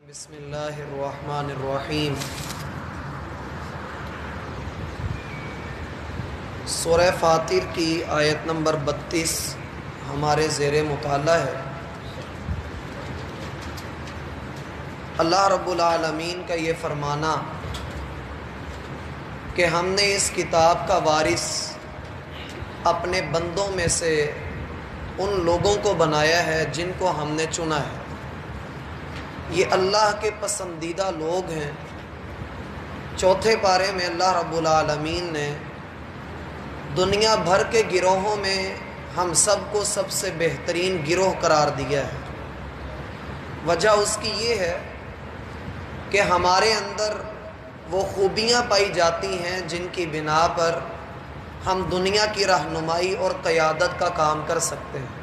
بسم اللہ الرحمن الرحیم۔ سورہ فاطر کی آیت نمبر 32 ہمارے زیر مطالعہ ہے۔ اللہ رب العالمین کا یہ فرمانا کہ ہم نے اس کتاب کا وارث اپنے بندوں میں سے ان لوگوں کو بنایا ہے جن کو ہم نے چنا ہے۔ یہ اللہ کے پسندیدہ لوگ ہیں۔ چوتھے پارے میں اللہ رب العالمین نے دنیا بھر کے گروہوں میں ہم سب کو سب سے بہترین گروہ قرار دیا ہے۔ وجہ اس کی یہ ہے کہ ہمارے اندر وہ خوبیاں پائی جاتی ہیں جن کی بنا پر ہم دنیا کی رہنمائی اور قیادت کا کام کر سکتے ہیں،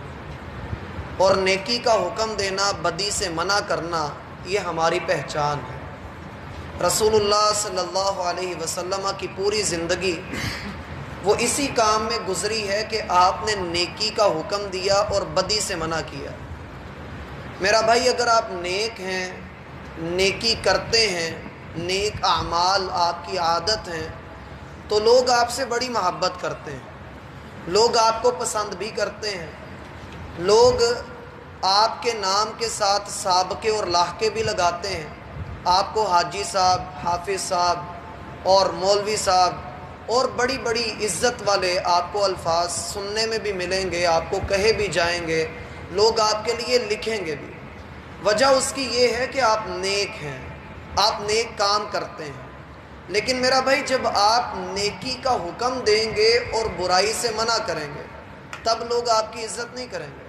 اور نیکی کا حکم دینا، بدی سے منع کرنا، یہ ہماری پہچان ہے۔ رسول اللہ صلی اللہ علیہ وسلم کی پوری زندگی وہ اسی کام میں گزری ہے کہ آپ نے نیکی کا حکم دیا اور بدی سے منع کیا۔ میرا بھائی، اگر آپ نیک ہیں، نیکی کرتے ہیں، نیک اعمال آپ کی عادت ہیں، تو لوگ آپ سے بڑی محبت کرتے ہیں، لوگ آپ کو پسند بھی کرتے ہیں، لوگ آپ کے نام کے ساتھ سابقے اور لاحقے بھی لگاتے ہیں۔ آپ کو حاجی صاحب، حافظ صاحب اور مولوی صاحب اور بڑی بڑی عزت والے آپ کو الفاظ سننے میں بھی ملیں گے، آپ کو کہے بھی جائیں گے، لوگ آپ کے لیے لکھیں گے بھی۔ وجہ اس کی یہ ہے کہ آپ نیک ہیں، آپ نیک کام کرتے ہیں۔ لیکن میرا بھائی، جب آپ نیکی کا حکم دیں گے اور برائی سے منع کریں گے، تب لوگ آپ کی عزت نہیں کریں گے،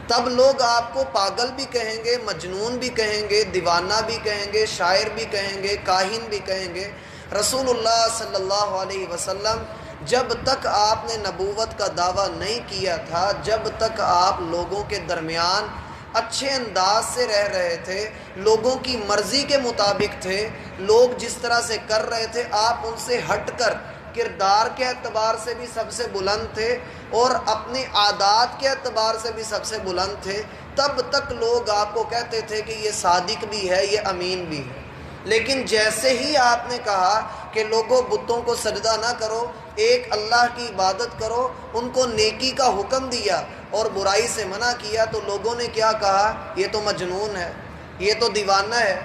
تب لوگ آپ کو پاگل بھی کہیں گے، مجنون بھی کہیں گے، دیوانہ بھی کہیں گے، شاعر بھی کہیں گے، کاہن بھی کہیں گے۔ رسول اللہ صلی اللہ علیہ وسلم جب تک آپ نے نبوت کا دعویٰ نہیں کیا تھا، جب تک آپ لوگوں کے درمیان اچھے انداز سے رہ رہے تھے، لوگوں کی مرضی کے مطابق تھے، لوگ جس طرح سے کر رہے تھے آپ ان سے ہٹ کر کردار کے اعتبار سے بھی سب سے بلند تھے اور اپنے عادات کے اعتبار سے بھی سب سے بلند تھے، تب تک لوگ آپ کو کہتے تھے کہ یہ صادق بھی ہے، یہ امین بھی ہے۔ لیکن جیسے ہی آپ نے کہا کہ لوگوں بتوں کو سجدہ نہ کرو، ایک اللہ کی عبادت کرو، ان کو نیکی کا حکم دیا اور برائی سے منع کیا، تو لوگوں نے کیا کہا؟ یہ تو مجنون ہے، یہ تو دیوانہ ہے۔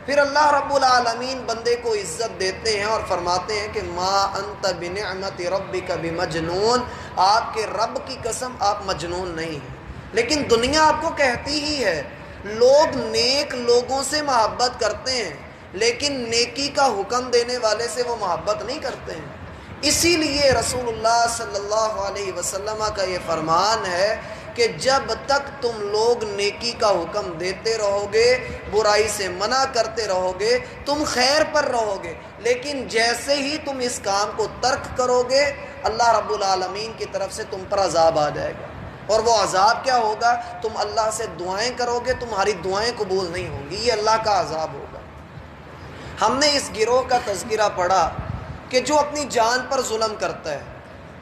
پھر اللہ رب العالمین بندے کو عزت دیتے ہیں اور فرماتے ہیں کہ ما انت بنعمت ربک بمجنون، آپ کے رب کی قسم آپ مجنون نہیں ہیں۔ لیکن دنیا آپ کو کہتی ہی ہے، لوگ نیک لوگوں سے محبت کرتے ہیں لیکن نیکی کا حکم دینے والے سے وہ محبت نہیں کرتے ہیں۔ اسی لیے رسول اللہ صلی اللہ علیہ وسلم کا یہ فرمان ہے کہ جب تک تم لوگ نیکی کا حکم دیتے رہو گے، برائی سے منع کرتے رہو گے، تم خیر پر رہو گے، لیکن جیسے ہی تم اس کام کو ترک کرو گے، اللہ رب العالمین کی طرف سے تم پر عذاب آ جائے گا۔ اور وہ عذاب کیا ہوگا؟ تم اللہ سے دعائیں کرو گے، تمہاری دعائیں قبول نہیں ہوں گی، یہ اللہ کا عذاب ہوگا۔ ہم نے اس گروہ کا تذکرہ پڑھا کہ جو اپنی جان پر ظلم کرتا ہے۔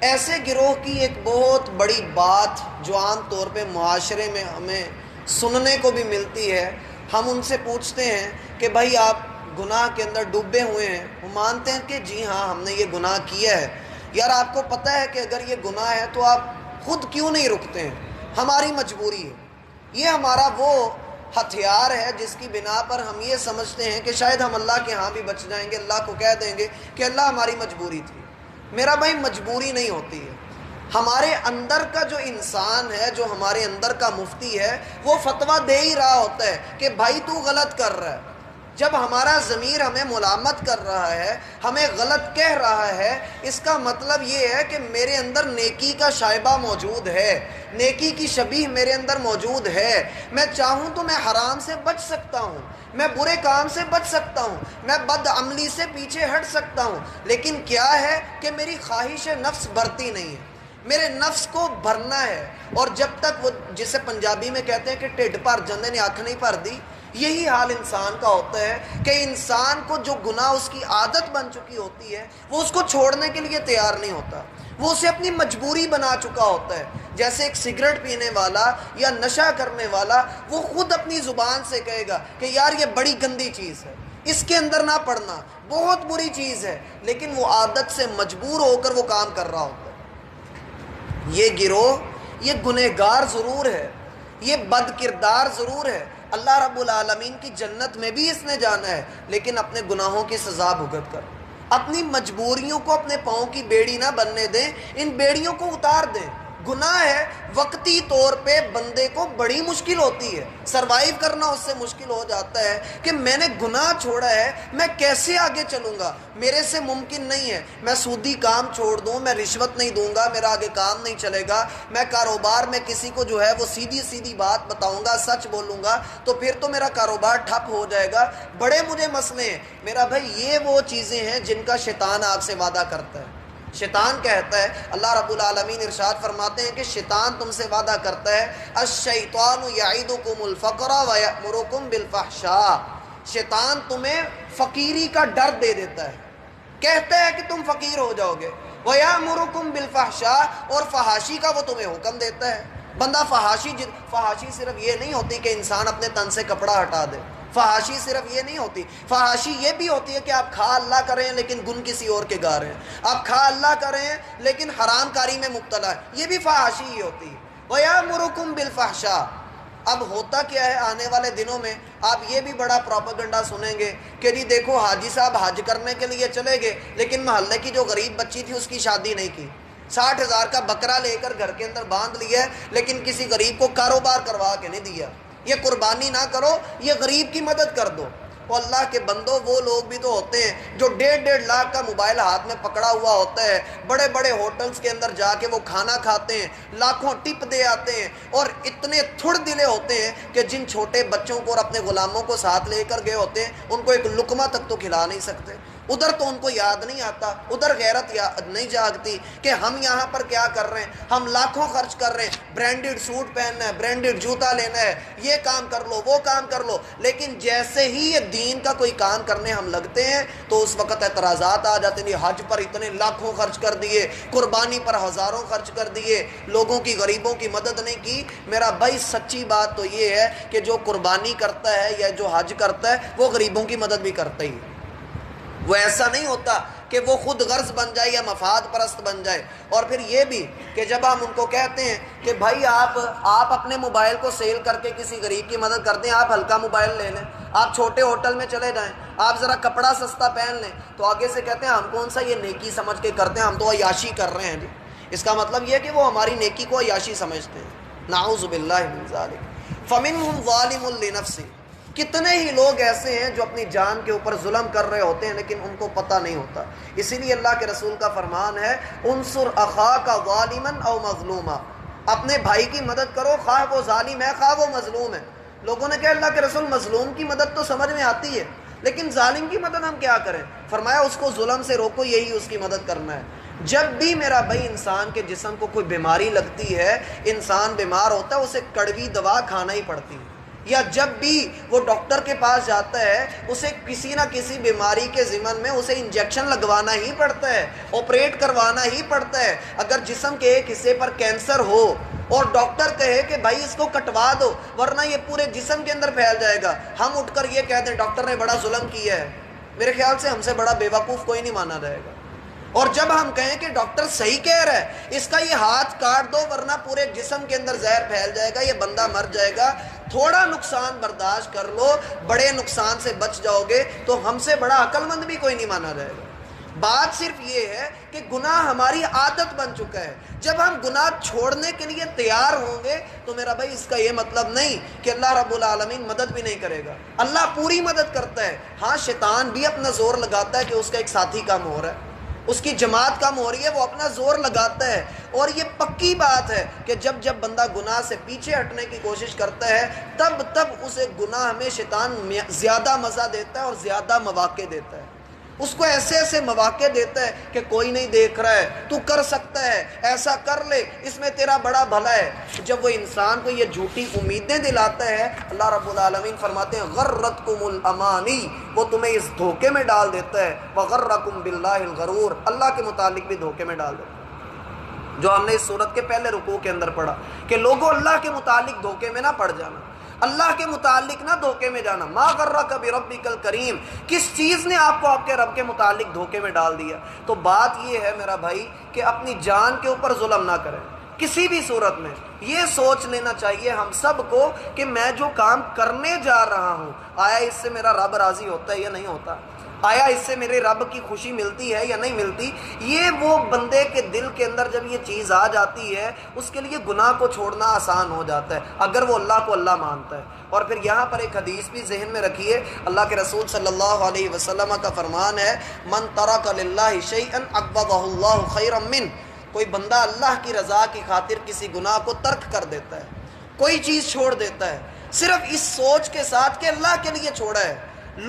ایسے گروہ کی ایک بہت بڑی بات جو عام طور پہ معاشرے میں ہمیں سننے کو بھی ملتی ہے، ہم ان سے پوچھتے ہیں کہ بھائی آپ گناہ کے اندر ڈوبے ہوئے ہیں؟ وہ مانتے ہیں کہ جی ہاں ہم نے یہ گناہ کیا ہے۔ یار آپ کو پتہ ہے کہ اگر یہ گناہ ہے تو آپ خود کیوں نہیں رکتے ہیں؟ ہماری مجبوری ہے۔ یہ ہمارا وہ ہتھیار ہے جس کی بنا پر ہم یہ سمجھتے ہیں کہ شاید ہم اللہ کے ہاں بھی بچ جائیں گے، اللہ کو کہہ دیں گے کہ اللہ ہماری مجبوری تھی۔ میرا بھائی، مجبوری نہیں ہوتی ہے۔ ہمارے اندر کا جو انسان ہے، جو ہمارے اندر کا مفتی ہے، وہ فتویٰ دے ہی رہا ہوتا ہے کہ بھائی تو غلط کر رہا ہے۔ جب ہمارا ضمیر ہمیں ملامت کر رہا ہے، ہمیں غلط کہہ رہا ہے، اس کا مطلب یہ ہے کہ میرے اندر نیکی کا شائبہ موجود ہے، نیکی کی شبیہ میرے اندر موجود ہے۔ میں چاہوں تو میں حرام سے بچ سکتا ہوں، میں برے کام سے بچ سکتا ہوں، میں بد عملی سے پیچھے ہٹ سکتا ہوں، لیکن کیا ہے کہ میری خواہش نفس بھرتی نہیں ہے، میرے نفس کو بھرنا ہے۔ اور جب تک وہ جسے پنجابی میں کہتے ہیں کہ ٹھڈ بھر جاندے نے آنکھ نہیں بھر دی، یہی حال انسان کا ہوتا ہے کہ انسان کو جو گناہ اس کی عادت بن چکی ہوتی ہے، وہ اس کو چھوڑنے کے لیے تیار نہیں ہوتا، وہ اسے اپنی مجبوری بنا چکا ہوتا ہے۔ جیسے ایک سگریٹ پینے والا یا نشہ کرنے والا وہ خود اپنی زبان سے کہے گا کہ یار یہ بڑی گندی چیز ہے، اس کے اندر نہ پڑنا، بہت بری چیز ہے، لیکن وہ عادت سے مجبور ہو کر وہ کام کر رہا ہوتا ہے۔ یہ گروہ یہ گنہگار ضرور ہے، یہ بد کردار ضرور ہے، اللہ رب العالمین کی جنت میں بھی اس نے جانا ہے، لیکن اپنے گناہوں کی سزا بھگت کر، اپنی مجبوریوں کو اپنے پاؤں کی بیڑی نہ بننے دیں، ان بیڑیوں کو اتار دیں۔ گناہ ہے، وقتی طور پہ بندے کو بڑی مشکل ہوتی ہے، سروائیو کرنا اس سے مشکل ہو جاتا ہے کہ میں نے گناہ چھوڑا ہے، میں کیسے آگے چلوں گا، میرے سے ممکن نہیں ہے، میں سودی کام چھوڑ دوں، میں رشوت نہیں دوں گا، میرا آگے کام نہیں چلے گا، میں کاروبار میں کسی کو جو ہے وہ سیدھی بات بتاؤں گا، سچ بولوں گا تو پھر تو میرا کاروبار ٹھپ ہو جائے گا، بڑے مجھے مسئلے ہیں۔ میرا بھائی یہ وہ چیزیں ہیں جن کا شیطان آپ سے وعدہ کرتا ہے۔ شیطان کہتا ہے، اللہ رب العالمین ارشاد فرماتے ہیں کہ شیطان تم سے وعدہ کرتا ہے، الشیطان یعدکم الفقر ویأمرکم بالفحشاء، شیطان تمہیں فقیری کا ڈر دے دیتا ہے، کہتا ہے کہ تم فقیر ہو جاؤ گے، ویأمرکم بالفحشاء، اور فحاشی کا وہ تمہیں حکم دیتا ہے۔ بندہ فحاشی صرف یہ نہیں ہوتی کہ انسان اپنے تن سے کپڑا ہٹا دے، فحاشی صرف یہ نہیں ہوتی، فحاشی یہ بھی ہوتی ہے کہ آپ کھا اللہ کر رہے ہیں لیکن گن کسی اور کے گا رہے ہیں، آپ کھا اللہ کر رہے ہیں لیکن حرام کاری میں مبتلا ہے، یہ بھی فحاشی ہی ہوتی ہے۔ وَيَأْمُرُكُمْ بِالْفَحْشَاءِ، اب ہوتا کیا ہے آنے والے دنوں میں، آپ یہ بھی بڑا پروپیگنڈا سنیں گے کہ جی دیکھو حاجی صاحب حج کرنے کے لیے چلے گئے لیکن محلے کی جو غریب بچی تھی اس کی شادی نہیں کی، 60,000 کا بکرا لے کر گھر کے اندر باندھ لیا ہے لیکن کسی غریب کو کاروبار کروا کے نہیں دیا۔ یہ قربانی نہ کرو، یہ غریب کی مدد کر دو۔ اور اللہ کے بندوں، وہ لوگ بھی تو ہوتے ہیں جو 1.5 لاکھ کا موبائل ہاتھ میں پکڑا ہوا ہوتا ہے، بڑے بڑے ہوٹلز کے اندر جا کے وہ کھانا کھاتے ہیں، لاکھوں ٹپ دے آتے ہیں، اور اتنے تھڑ دلے ہوتے ہیں کہ جن چھوٹے بچوں کو اور اپنے غلاموں کو ساتھ لے کر گئے ہوتے ہیں ان کو ایک لقمہ تک تو کھلا نہیں سکتے۔ ادھر تو ان کو یاد نہیں آتا، ادھر غیرت نہیں جاگتی کہ ہم یہاں پر کیا کر رہے ہیں، ہم لاکھوں خرچ کر رہے ہیں، برانڈڈ سوٹ پہننا ہے، برانڈڈ جوتا لینا ہے، یہ کام کر لو وہ کام کر لو، لیکن جیسے ہی یہ دین کا کوئی کام کرنے ہم لگتے ہیں تو اس وقت اعتراضات آ جاتے ہیں، حج پر اتنے لاکھوں خرچ کر دیے، قربانی پر ہزاروں خرچ کر دیے، لوگوں کی غریبوں کی مدد نہیں کی۔ میرا بھائی سچی بات تو یہ ہے کہ جو قربانی کرتا ہے یا جو حج کرتا ہے وہ غریبوں کی مدد بھی کرتا ہی ہے، وہ ایسا نہیں ہوتا کہ وہ خود غرض بن جائے یا مفاد پرست بن جائے۔ اور پھر یہ بھی کہ جب ہم ان کو کہتے ہیں کہ بھائی آپ اپنے موبائل کو سیل کر کے کسی غریب کی مدد کرتے ہیں، آپ ہلکا موبائل لے لیں، آپ چھوٹے ہوٹل میں چلے جائیں، آپ ذرا کپڑا سستا پہن لیں، تو آگے سے کہتے ہیں ہم کون سا یہ نیکی سمجھ کے کرتے ہیں، ہم تو عیاشی کر رہے ہیں۔ جی اس کا مطلب یہ کہ وہ ہماری نیکی کو عیاشی سمجھتے ہیں، نعوذ باللہ من ذالک۔ فمنہم ظالم لنفسہ، کتنے ہی لوگ ایسے ہیں جو اپنی جان کے اوپر ظلم کر رہے ہوتے ہیں لیکن ان کو پتہ نہیں ہوتا۔ اسی لیے اللہ کے رسول کا فرمان ہے، انصر اخاک ظالما او مظلوما، اپنے بھائی کی مدد کرو خواہ وہ ظالم ہے خواہ وہ مظلوم ہے۔ لوگوں نے کہا اللہ کے رسول مظلوم کی مدد تو سمجھ میں آتی ہے لیکن ظالم کی مدد ہم کیا کریں؟ فرمایا اس کو ظلم سے روکو، یہی اس کی مدد کرنا ہے۔ جب بھی میرا بھائی انسان کے جسم کو کوئی بیماری لگتی ہے، انسان بیمار ہوتا ہے، اسے کڑوی دوا کھانا ہی پڑتی ہے، یا جب بھی وہ ڈاکٹر کے پاس جاتا ہے اسے کسی نہ کسی بیماری کے ضمن میں اسے انجیکشن لگوانا ہی پڑتا ہے، آپریٹ کروانا ہی پڑتا ہے۔ اگر جسم کے ایک حصے پر کینسر ہو اور ڈاکٹر کہے کہ بھائی اس کو کٹوا دو ورنہ یہ پورے جسم کے اندر پھیل جائے گا، ہم اٹھ کر یہ کہتے ہیں ڈاکٹر نے بڑا ظلم کیا ہے، میرے خیال سے ہم سے بڑا بیوقوف کوئی نہیں مانا جائے گا۔ اور جب ہم کہیں کہ ڈاکٹر صحیح کہہ رہا ہے، اس کا یہ ہاتھ کاٹ دو ورنہ پورے جسم کے اندر زہر پھیل جائے گا، یہ بندہ مر جائے گا، تھوڑا نقصان برداشت کر لو، بڑے نقصان سے بچ جاؤ گے، تو ہم سے بڑا عقل مند بھی کوئی نہیں مانا جائے گا۔ بات صرف یہ ہے کہ گناہ ہماری عادت بن چکا ہے، جب ہم گناہ چھوڑنے کے لیے تیار ہوں گے تو میرا بھائی اس کا یہ مطلب نہیں کہ اللہ رب العالمین مدد بھی نہیں کرے گا، اللہ پوری مدد کرتا ہے۔ ہاں شیطان بھی اپنا زور لگاتا ہے کہ اس کا ایک ساتھی کم ہو رہا ہے، اس کی جماعت کم ہو رہی ہے، وہ اپنا زور لگاتا ہے، اور یہ پکی بات ہے کہ جب بندہ گناہ سے پیچھے ہٹنے کی کوشش کرتا ہے تب اسے گناہ میں شیطان زیادہ مزہ دیتا ہے اور زیادہ مواقع دیتا ہے، اس کو ایسے ایسے مواقع دیتا ہے کہ کوئی نہیں دیکھ رہا ہے، تو کر سکتا ہے، ایسا کر لے، اس میں تیرا بڑا بھلا ہے۔ جب وہ انسان کو یہ جھوٹی امیدیں دلاتا ہے، اللہ رب العالمین فرماتے ہیں غرتکم الامانی، وہ تمہیں اس دھوکے میں ڈال دیتا ہے، وغرکم باللہ الغرور، اللہ کے متعلق بھی دھوکے میں ڈال دیتا ہے۔ جو ہم نے اس صورت کے پہلے رکوع کے اندر پڑھا کہ لوگوں اللہ کے متعلق دھوکے میں نہ پڑ جانا، اللہ کے متعلق نہ دھوکے میں جانا۔ ما غرک بربک الکریم، کس چیز نے آپ کو آپ کے رب کے متعلق دھوکے میں ڈال دیا؟ تو بات یہ ہے میرا بھائی کہ اپنی جان کے اوپر ظلم نہ کریں کسی بھی صورت میں۔ یہ سوچ لینا چاہیے ہم سب کو کہ میں جو کام کرنے جا رہا ہوں آیا اس سے میرا رب راضی ہوتا ہے یا نہیں ہوتا، آیا اس سے میرے رب کی خوشی ملتی ہے یا نہیں ملتی۔ یہ وہ بندے کے دل کے اندر جب یہ چیز آ جاتی ہے اس کے لیے گناہ کو چھوڑنا آسان ہو جاتا ہے اگر وہ اللہ کو اللہ مانتا ہے۔ اور پھر یہاں پر ایک حدیث بھی ذہن میں رکھیے، اللہ کے رسول صلی اللہ علیہ وسلم کا فرمان ہے، من ترک للہ شیئا عوضہ اللہ خیرا منہ، کوئی بندہ اللہ کی رضا کی خاطر کسی گناہ کو ترک کر دیتا ہے، کوئی چیز چھوڑ دیتا ہے، صرف اس سوچ کے ساتھ کہ اللہ کے لیے چھوڑا ہے،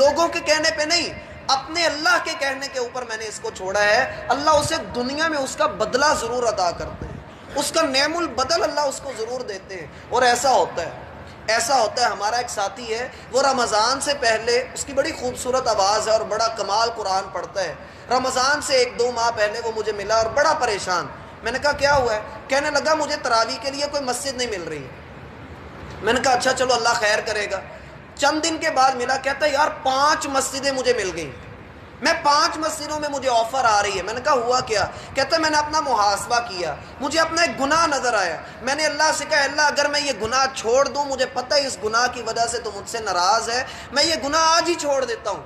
لوگوں کے کہنے پہ نہیں، اپنے اللہ کے کہنے کے اوپر میں نے اس کو چھوڑا ہے، اللہ اسے دنیا میں اس کا بدلہ ضرور ادا کرتے ہیں، اس کا نعم البدل اللہ اس کو ضرور دیتے ہیں۔ اور ایسا ہوتا ہے ہمارا ایک ساتھی ہے، وہ رمضان سے پہلے، اس کی بڑی خوبصورت آواز ہے اور بڑا کمال قرآن پڑھتا ہے، رمضان سے 1-2 ماہ پہلے وہ مجھے ملا اور بڑا پریشان۔ میں نے کہا کیا ہوا ہے؟ کہنے لگا مجھے تراویح کے لیے کوئی مسجد نہیں مل رہی ہے۔ میں نے کہا اچھا چلو اللہ خیر کرے گا۔ چند دن کے بعد ملا، کہتا ہے یار 5 مسجدیں مجھے مل گئیں، میں 5 مسجدوں میں مجھے آفر آ رہی ہے۔ میں نے کہا ہوا کیا؟ کہتا ہے میں نے اپنا محاسبہ کیا، مجھے اپنا ایک گناہ نظر آیا، میں نے اللہ سے کہا اللہ اگر میں یہ گناہ چھوڑ دوں، مجھے پتہ ہے اس گناہ کی وجہ سے تو مجھ سے ناراض ہے، میں یہ گناہ آج ہی چھوڑ دیتا ہوں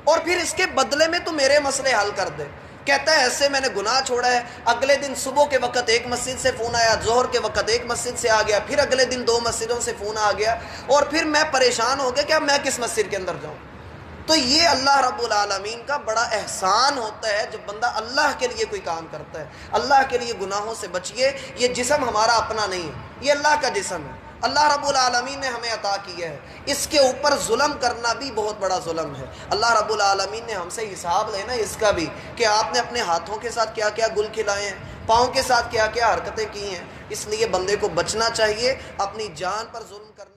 اور پھر اس کے بدلے میں تو میرے مسئلے حل کر دے۔ کہتا ہے ایسے میں نے گناہ چھوڑا ہے۔ اگلے دن صبح کے وقت ایک مسجد سے فون آیا، ظہر کے وقت ایک مسجد سے آ گیا، پھر اگلے دن 2 مسجدوں سے فون آ گیا، اور پھر میں پریشان ہو گیا کہ اب میں کس مسجد کے اندر جاؤں۔ تو یہ اللہ رب العالمین کا بڑا احسان ہوتا ہے جب بندہ اللہ کے لیے کوئی کام کرتا ہے۔ اللہ کے لیے گناہوں سے بچیے، یہ جسم ہمارا اپنا نہیں ہے، یہ اللہ کا جسم ہے، اللہ رب العالمین نے ہمیں عطا کیا ہے، اس کے اوپر ظلم کرنا بھی بہت بڑا ظلم ہے۔ اللہ رب العالمین نے ہم سے حساب لینا اس کا بھی کہ آپ نے اپنے ہاتھوں کے ساتھ کیا کیا گل کھلائے ہیں، پاؤں کے ساتھ کیا کیا حرکتیں کی ہیں۔ اس لیے بندے کو بچنا چاہیے اپنی جان پر ظلم کرنا۔